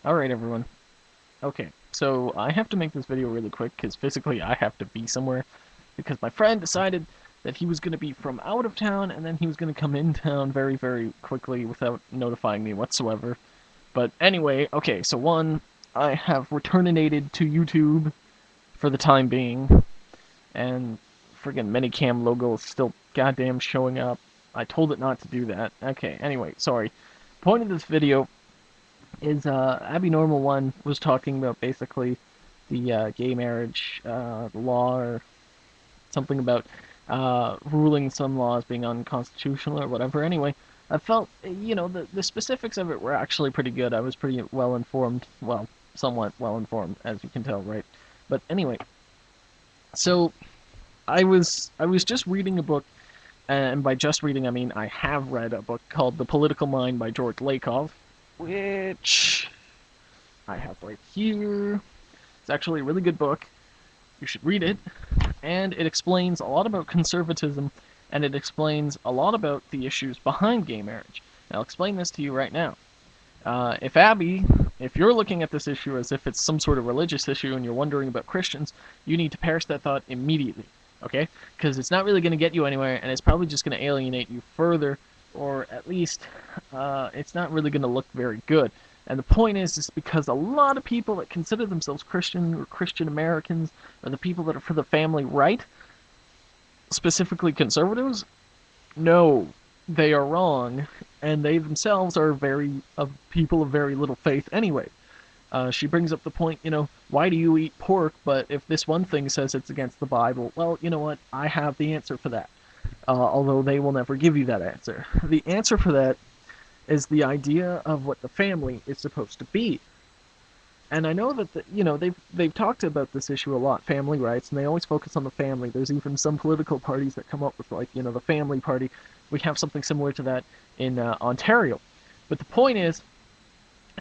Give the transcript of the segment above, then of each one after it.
Alright, everyone. Okay, so I have to make this video really quick because physically I have to be somewhere because my friend decided that he was going to be from out of town and then he was going to come in town very, very quickly without notifying me whatsoever. But anyway, okay, so one, I have returnated to YouTube for the time being, and friggin' Minicam logo is still goddamn showing up. I told it not to do that. Okay, anyway, sorry. Point of this video is Abby Normal One was talking about basically the gay marriage law or something about ruling some laws being unconstitutional or whatever. Anyway, I felt the specifics of it were actually pretty good. I was pretty well informed, well, somewhat well informed, as you can tell, right? But anyway, so I was just reading a book, and by just reading I mean I have read a book called The Political Mind by George Lakoff, which I have right here. It's actually a really good book. You should read it. And it explains a lot about conservatism, and it explains a lot about the issues behind gay marriage. And I'll explain this to you right now. If you're looking at this issue as if it's some sort of religious issue and you're wondering about Christians, you need to perish that thought immediately, okay? Because it's not really going to get you anywhere, and it's probably just going to alienate you further, or at least it's not really going to look very good. And the point is because a lot of people that consider themselves Christian or Christian Americans, or the people that are for the family right, specifically conservatives, no, they are wrong, and they themselves are people of very little faith anyway. She brings up the point, why do you eat pork, but if this one thing says it's against the Bible, well, you know what, I have the answer for that. Although they will never give you that answer. The answer for that is the idea of what the family is supposed to be. And I know that they've talked about this issue a lot, family rights, and they always focus on the family. There's even some political parties that come up with the family party. We have something similar to that in Ontario. But the point is,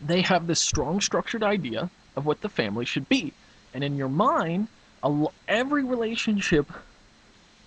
they have this strong structured idea of what the family should be. And in your mind, every relationship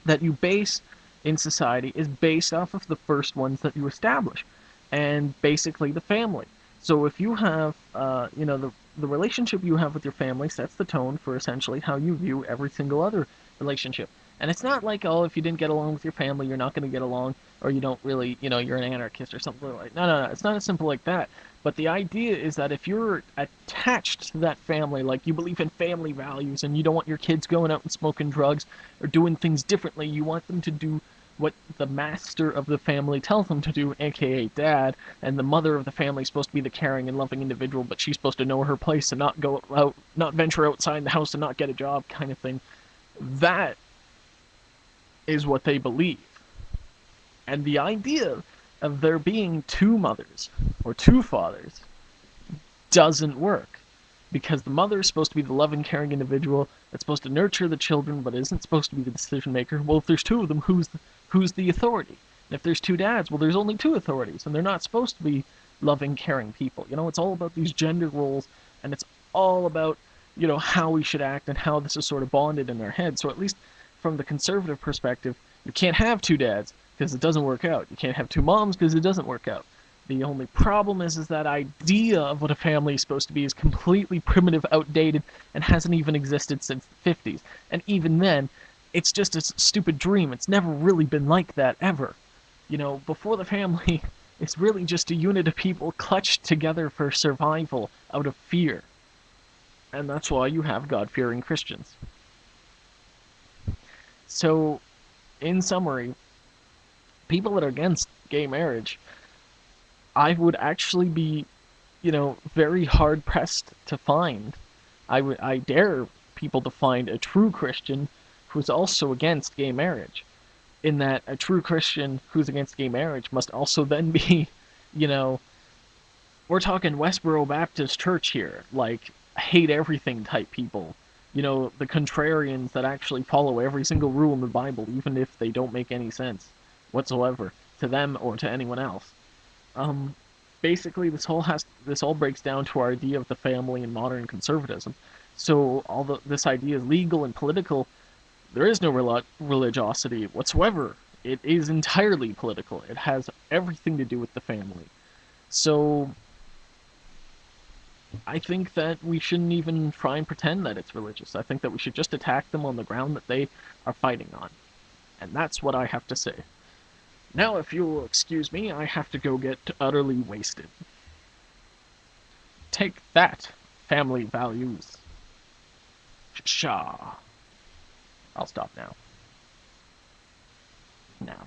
that you base in society is based off of the first ones that you establish, and basically the family. So if you have, the relationship you have with your family sets the tone for essentially how you view every single other relationship. And it's not like, oh, if you didn't get along with your family, you're not going to get along, or you don't really, you're an anarchist or something like that. No, it's not as simple like that. But the idea is that if you're attached to that family, like you believe in family values and you don't want your kids going out and smoking drugs or doing things differently, you want them to do what the master of the family tells them to do, aka dad, and the mother of the family is supposed to be the caring and loving individual, but she's supposed to know her place and not go out, not venture outside the house and not get a job, kind of thing. That is what they believe. And the idea of there being two mothers or two fathers doesn't work. Because the mother is supposed to be the loving, caring individual that's supposed to nurture the children, but isn't supposed to be the decision maker. Well, if there's two of them, who's the authority? And if there's two dads, well, there's only two authorities, and they're not supposed to be loving, caring people. It's all about these gender roles, and it's all about how we should act and how this is sort of bonded in our head. So at least from the conservative perspective, you can't have two dads because it doesn't work out. You can't have two moms because it doesn't work out. The only problem is that idea of what a family is supposed to be is completely primitive, outdated, and hasn't even existed since the 50s. And even then, it's just a stupid dream. It's never really been like that, ever. Before the family, it's really just a unit of people clutched together for survival out of fear. And that's why you have God-fearing Christians. So, in summary, people that are against gay marriage, I would actually be, very hard pressed to find. I dare people to find a true Christian who's also against gay marriage. In that a true Christian who's against gay marriage must also then be, you know, we're talking Westboro Baptist Church here, like hate everything type people. The contrarians that actually follow every single rule in the Bible, even if they don't make any sense whatsoever to them or to anyone else. Basically, this all breaks down to our idea of the family and modern conservatism. So, although this idea is legal and political, there is no religiosity whatsoever. It is entirely political. It has everything to do with the family. So, I think that we shouldn't even try and pretend that it's religious. I think that we should just attack them on the ground that they are fighting on. And that's what I have to say. Now, if you will excuse me, I have to go get utterly wasted. Take that, family values. Pshaw. I'll stop now. Now.